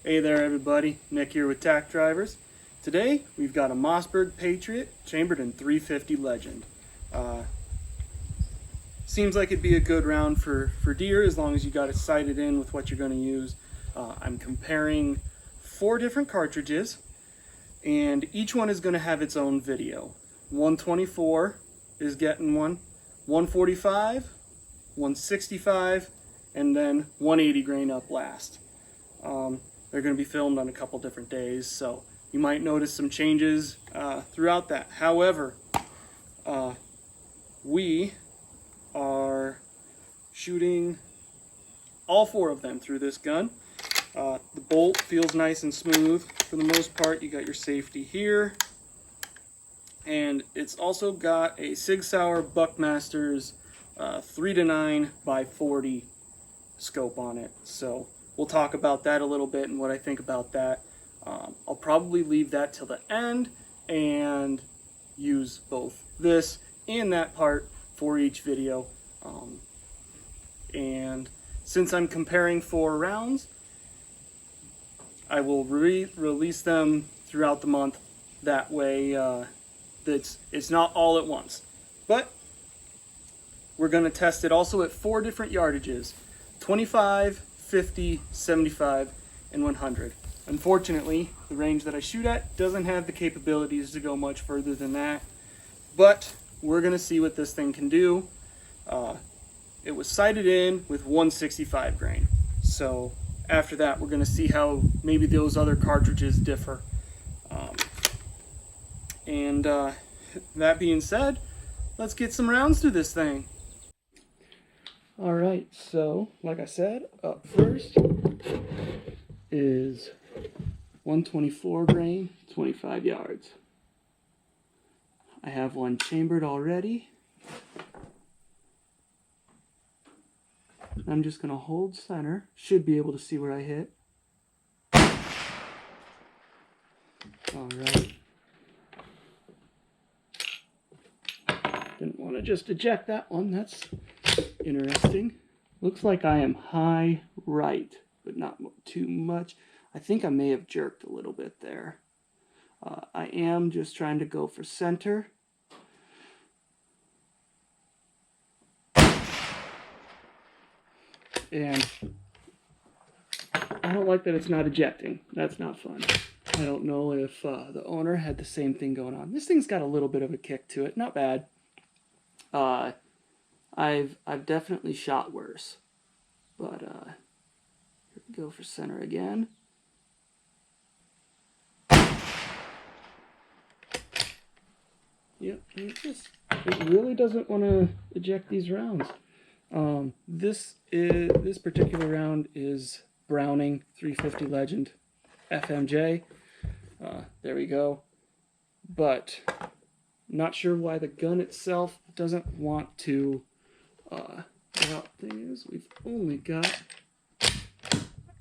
Hey there everybody, Nick here with Tack Drivers. Today we've got a Mossberg Patriot chambered in 350 Legend. Seems like it'd be a good round for deer as long as you got it sighted in with what you're going to use. I'm comparing 4 different cartridges and each one is going to have its own video. 124 is getting one, 145, 165, and then 180 grain up last. They're going to be filmed on a couple different days, so you might notice some changes throughout that. However, we are shooting all 4 of them through this gun. The bolt feels nice and smooth for the most part. You got your safety here, and it's also got a Sig Sauer Buckmaster's 3-9 by 40 scope on it. So we'll talk about that a little bit and what I think about that. I'll probably leave that till the end and use both this and that part for each video. And since I'm comparing 4 rounds, I will release them throughout the month. That way it's not all at once. But we're going to test it also at 4 different yardages: 25, 50, 75, and 100. Unfortunately, the range that I shoot at doesn't have the capabilities to go much further than that, but we're going to see what this thing can do. It was sighted in with 165 grain, so after that we're going to see how maybe those other cartridges differ. That being said, let's get some rounds to this thing. Alright, so like I said, up first is 124 grain, 25 yards. I have one chambered already. I'm just going to hold center. Should be able to see where I hit. Alright. Didn't want to just eject that one. That's interesting. Looks like I am high right, but not too much. I think I may have jerked a little bit there. I am just trying to go for center. And I don't like that it's not ejecting. That's not fun. I don't know if the owner had the same thing going on. This thing's got a little bit of a kick to it. Not bad. I've definitely shot worse. But here we go for center again. Yep, it really doesn't want to eject these rounds. This particular round is Browning 350 Legend FMJ. There we go. But not sure why the gun itself doesn't want to. The thing is, we've only got a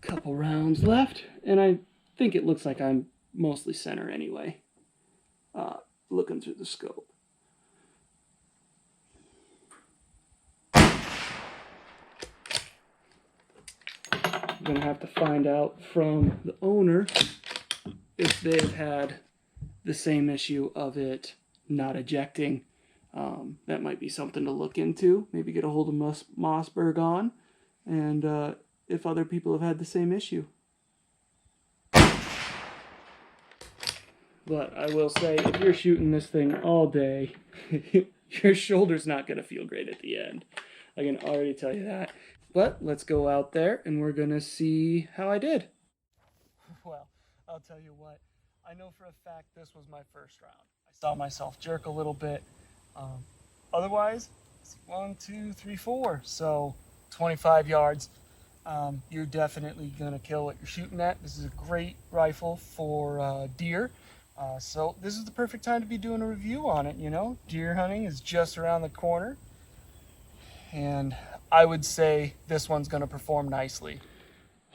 couple rounds left, and I think it looks like I'm mostly center anyway. Looking through the scope. I'm gonna have to find out from the owner if they've had the same issue of it not ejecting. That might be something to look into. Maybe get a hold of Mossberg on, and if other people have had the same issue. But I will say, if you're shooting this thing all day, your shoulder's not going to feel great at the end. I can already tell you that. But let's go out there and we're going to see how I did. Well, I'll tell you what. I know for a fact this was my first round. I saw myself jerk a little bit. Otherwise, 1, 2, 3, 4. So 25 yards. You're definitely going to kill what you're shooting at. This is a great rifle for deer. So this is the perfect time to be doing a review on it, you know. Deer hunting is just around the corner. And I would say this one's going to perform nicely.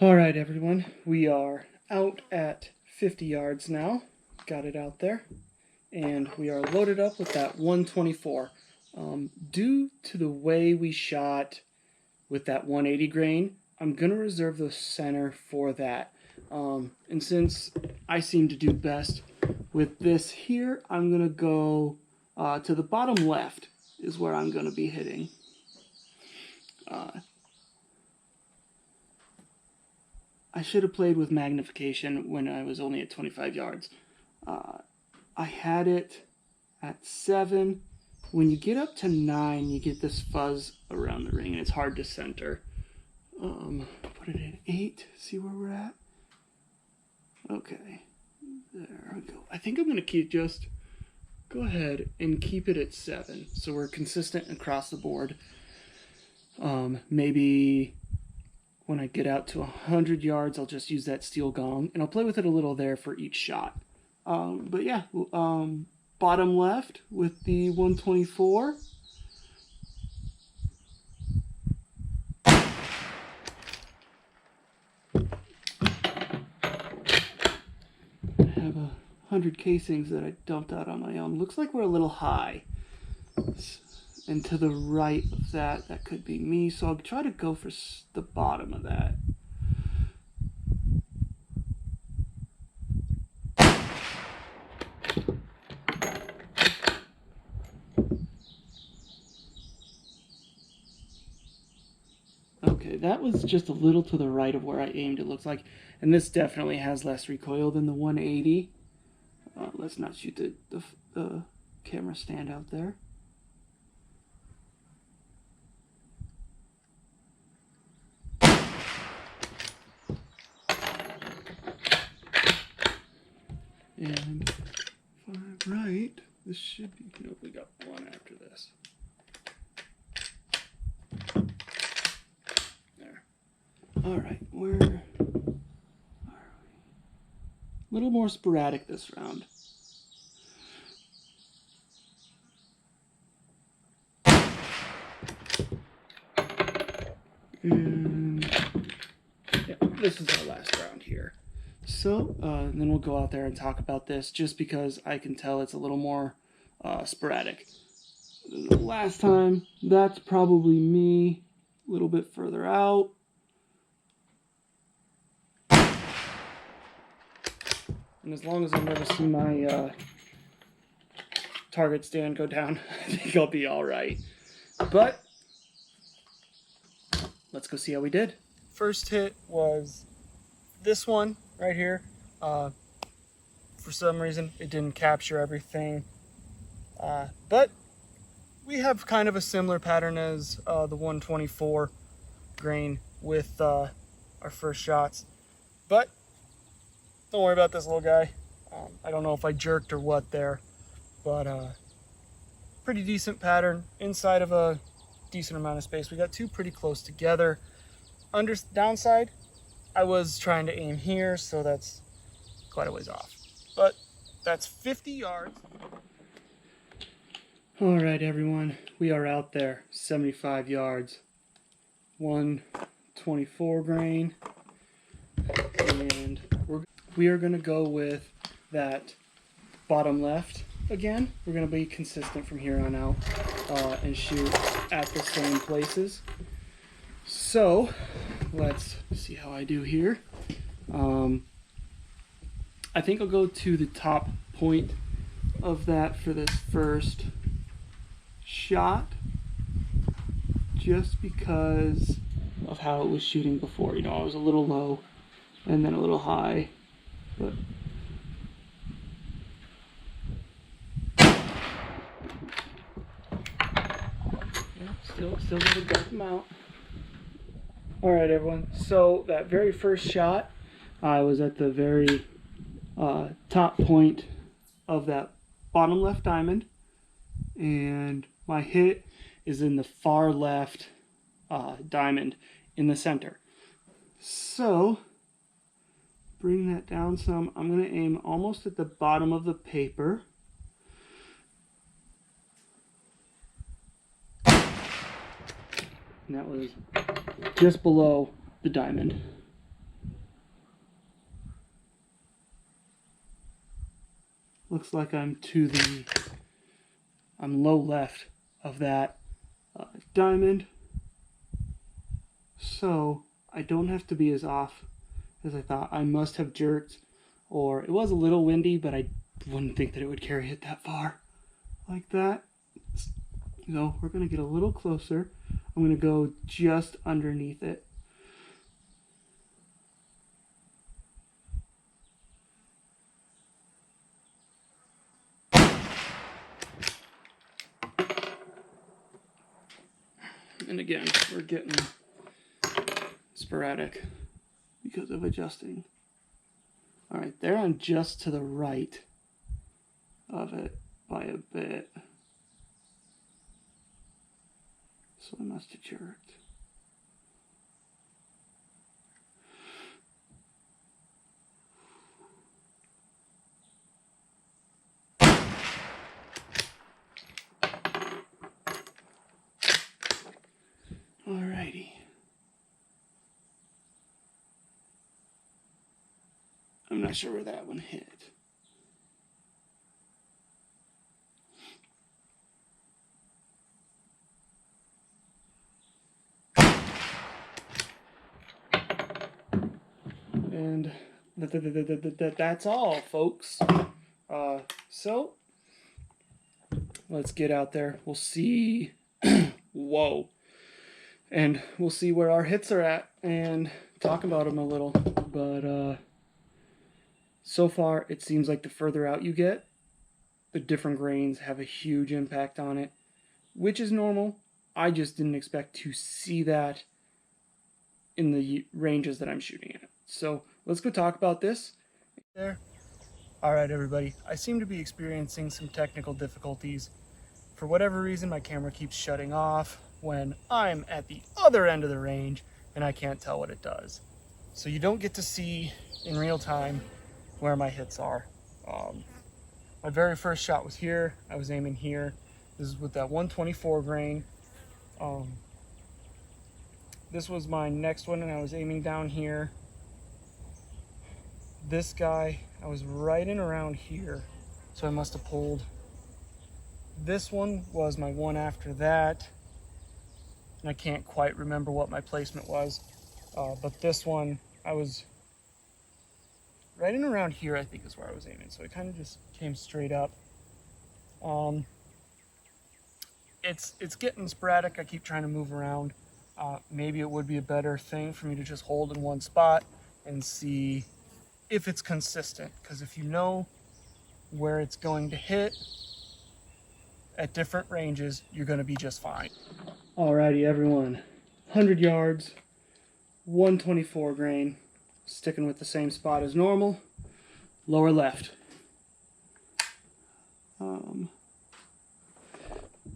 All right, everyone. We are out at 50 yards now. Got it out there. And we are loaded up with that 124. Due to the way we shot with that 180 grain, I'm going to reserve the center for that. And since I seem to do best with this here, I'm going to go to the bottom left is where I'm going to be hitting. I should have played with magnification when I was only at 25 yards. I had it at 7. When you get up to 9, you get this fuzz around the ring, and it's hard to center. Put it at 8, see where we're at? Okay, there we go. I think I'm going to go ahead and keep it at 7, so we're consistent across the board. Maybe when I get out to 100 yards, I'll just use that steel gong, and I'll play with it a little there for each shot. But yeah, bottom left with the 124. I have 100 casings that I dumped out on my own. Looks like we're a little high. And to the right of that, that could be me. So I'll try to go for the bottom of that. Okay, that was just a little to the right of where I aimed, it looks like. And this definitely has less recoil than the 180. Let's not shoot the camera stand out there. And if I'm right, this should be... Nope, we got one after this. There. Alright, where are we? A little more sporadic this round. And yeah, this is our last round here. So, then we'll go out there and talk about this, just because I can tell it's a little more sporadic than the last time. That's probably me, a little bit further out. And as long as I never see my target stand go down, I think I'll be alright. But, let's go see how we did. First hit was this one right here. For some reason, it didn't capture everything. But we have kind of a similar pattern as the 124 grain with our first shots. But don't worry about this little guy. I don't know if I jerked or what there, but pretty decent pattern inside of a decent amount of space. We got two pretty close together. Downside, I was trying to aim here, so that's quite a ways off. But that's 50 yards. All right, everyone, we are out there, 75 yards, 124 grain, and we are going to go with that bottom left again. We're going to be consistent from here on out and shoot at the same places. So let's see how I do here. I think I'll go to the top point of that for this first shot, just because of how it was shooting before. You know, I was a little low and then a little high, but yeah, still got a good amount. All right, everyone. So that very first shot, I was at the very top point of that bottom left diamond, and my hit is in the far left diamond in the center. So bring that down some. I'm going to aim almost at the bottom of the paper. And that was just below the diamond. Looks like I'm low left of that diamond. So I don't have to be as off because I thought I must have jerked, or it was a little windy, but I wouldn't think that it would carry it that far like that. So we're going to get a little closer. I'm going to go just underneath it. And again, we're getting sporadic because of adjusting. All right, they're on just to the right of it by a bit. So I must have jerked. Alrighty. I'm not sure where that one hit. And that's all, folks. So let's get out there. We'll see. Whoa. And we'll see where our hits are at and talk about them a little. But so far, it seems like the further out you get, the different grains have a huge impact on it, which is normal. I just didn't expect to see that in the ranges that I'm shooting at. So let's go talk about this. There. All right, everybody. I seem to be experiencing some technical difficulties. For whatever reason, my camera keeps shutting off when I'm at the other end of the range and I can't tell what it does. So you don't get to see in real time where my hits are. My very first shot was here. I was aiming here. This is with that 124 grain. This was my next one and I was aiming down here. This guy, I was right in around here, so I must have pulled. This one was my one after that, and I can't quite remember what my placement was, but this one, I was right in around here, I think is where I was aiming, so it kind of just came straight up. It's getting sporadic. I keep trying to move around. Maybe it would be a better thing for me to just hold in one spot and see if it's consistent, because if you know where it's going to hit at different ranges, you're going to be just fine. Alrighty, everyone, 100 yards, 124 grain, sticking with the same spot as normal, lower left.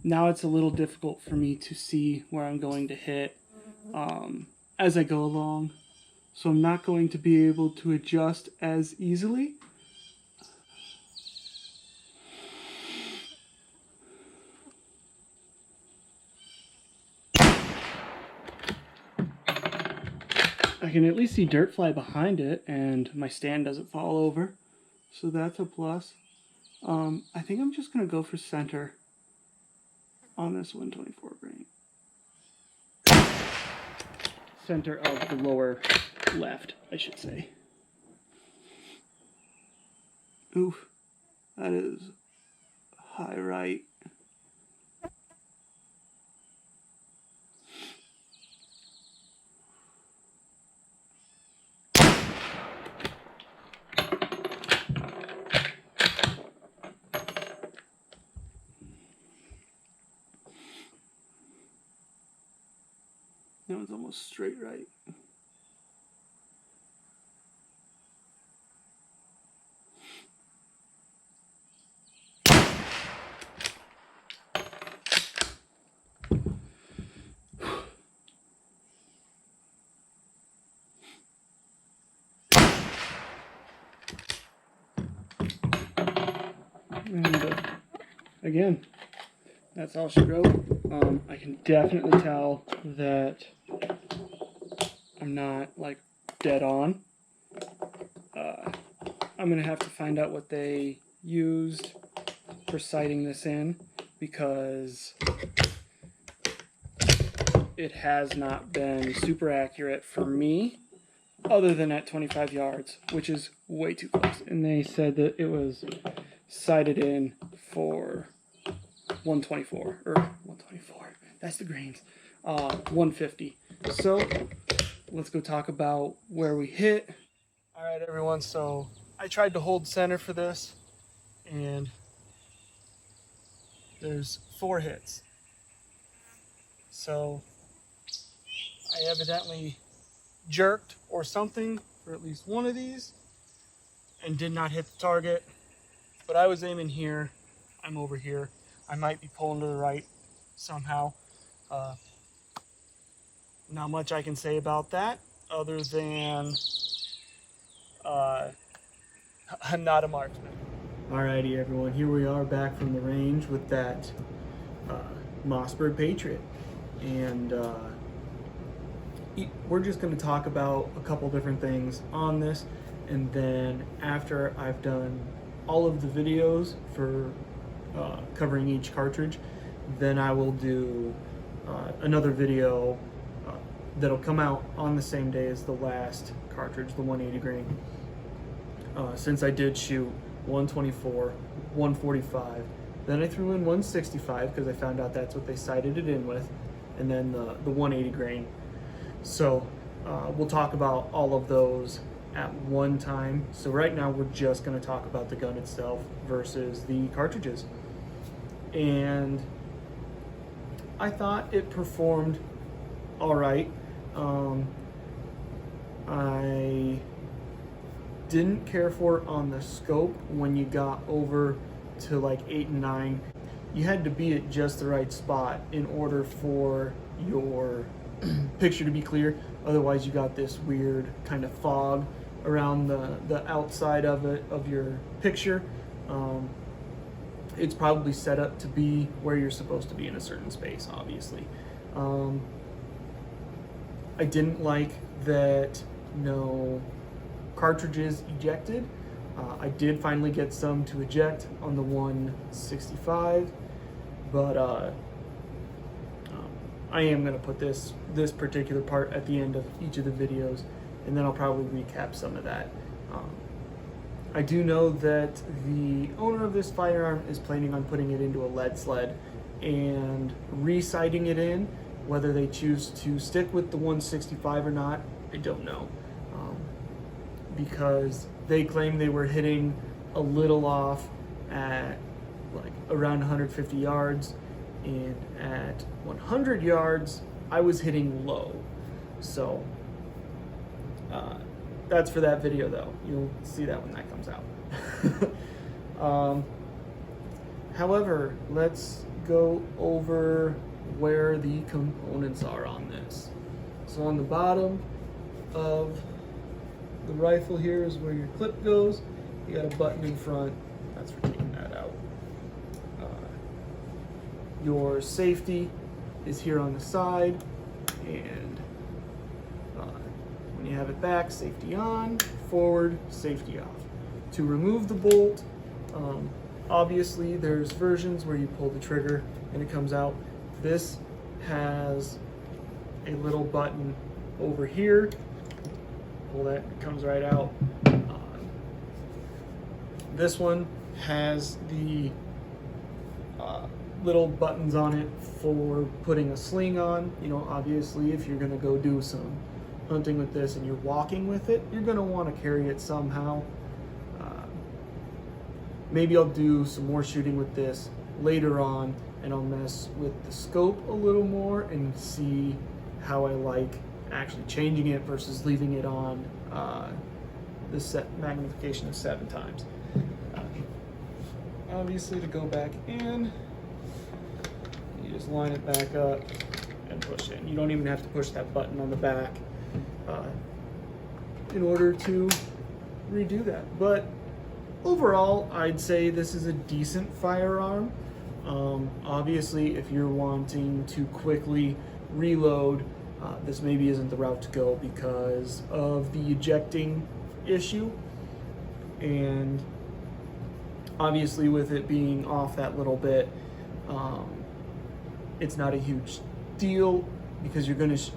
Now it's a little difficult for me to see where I'm going to hit as I go along. So I'm not going to be able to adjust as easily. I can at least see dirt fly behind it and my stand doesn't fall over. So that's a plus. I think I'm just going to go for center on this 124 grain. Center of the lower left, I should say. Oof, that is high right. That one's almost straight right. And again, that's all she wrote. I can definitely tell that I'm not like dead on. I'm gonna have to find out what they used for sighting this in, because it has not been super accurate for me. other than at 25 yards, which is way too close. And they said that it was sighted in for 124, or 124, that's the grains, 150. So let's go talk about where we hit. All right, everyone, so I tried to hold center for this, and there's 4 hits. So I evidently jerked or something for at least one of these and did not hit the target. But I was aiming here. I'm over here. I might be pulling to the right somehow. Not much I can say about that other than I'm not a marksman. Alrighty, everyone, here we are back from the range with that Mossberg Patriot. And we're just going to talk about a couple different things on this, and then after I've done all of the videos for covering each cartridge, then I will do another video that'll come out on the same day as the last cartridge, the 180 grain. Since I did shoot 124, 145, then I threw in 165 because I found out that's what they sighted it in with, and then the 180 grain. So we'll talk about all of those at one time. So right now we're just going to talk about the gun itself versus the cartridges. And I thought it performed all right. I didn't care for it on the scope when you got over to like 8 and 9. You had to be at just the right spot in order for your picture to be clear. Otherwise you got this weird kind of fog around the outside of it, of your picture. It's probably set up to be where you're supposed to be in a certain space, obviously. I didn't like that no cartridges ejected. I did finally get some to eject on the 165, but I am going to put this particular part at the end of each of the videos, and then I'll probably recap some of that. I do know that the owner of this firearm is planning on putting it into a lead sled and re-sighting it in. Whether they choose to stick with the 165 or not, I don't know. Because they claim they were hitting a little off at like around 150 yards, and at 100 yards I was hitting low. So that's for that video though. You'll see that when that comes out. However, let's go over where the components are on this. So on the bottom of the rifle here is where your clip goes. You got a button in front, that's for taking that out. Your safety is here on the side, and when you have it back, safety on, forward, safety off. To remove the bolt, obviously there's versions where you pull the trigger and it comes out. This has a little button over here. Pull that, it comes right out. This one has the little buttons on it for putting a sling on. You know, obviously if you're gonna go do some hunting with this and you're walking with it, you're gonna want to carry it somehow. Maybe I'll do some more shooting with this later on, and I'll mess with the scope a little more and see how I like actually changing it versus leaving it on the set magnification of 7 times. Obviously, to go back in, you just line it back up and push it. You don't even have to push that button on the back in order to redo that. But overall, I'd say this is a decent firearm. Obviously, if you're wanting to quickly reload, this maybe isn't the route to go because of the ejecting issue. And obviously with it being off that little bit, it's not a huge deal because you're going to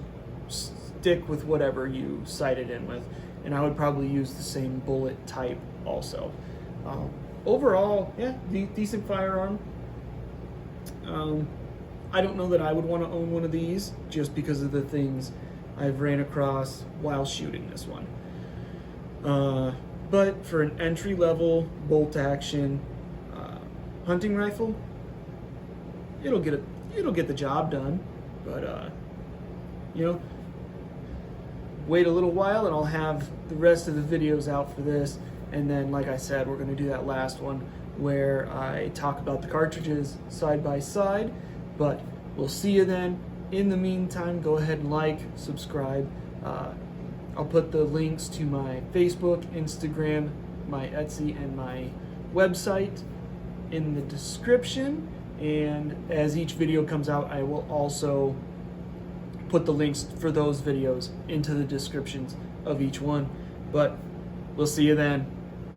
stick with whatever you sight it in with, and I would probably use the same bullet type also. Overall, yeah, decent firearm. I don't know that I would want to own one of these just because of the things I've ran across while shooting this one. But for an entry-level bolt action hunting rifle, it'll get the job done. But you know, wait a little while and I'll have the rest of the videos out for this. And then, like I said, we're going to do that last one where I talk about the cartridges side by side. But we'll see you then. In the meantime, go ahead and like, subscribe. I'll put the links to my Facebook, Instagram, my Etsy, and my website in the description. And as each video comes out, I will also put the links for those videos into the descriptions of each one. But we'll see you then.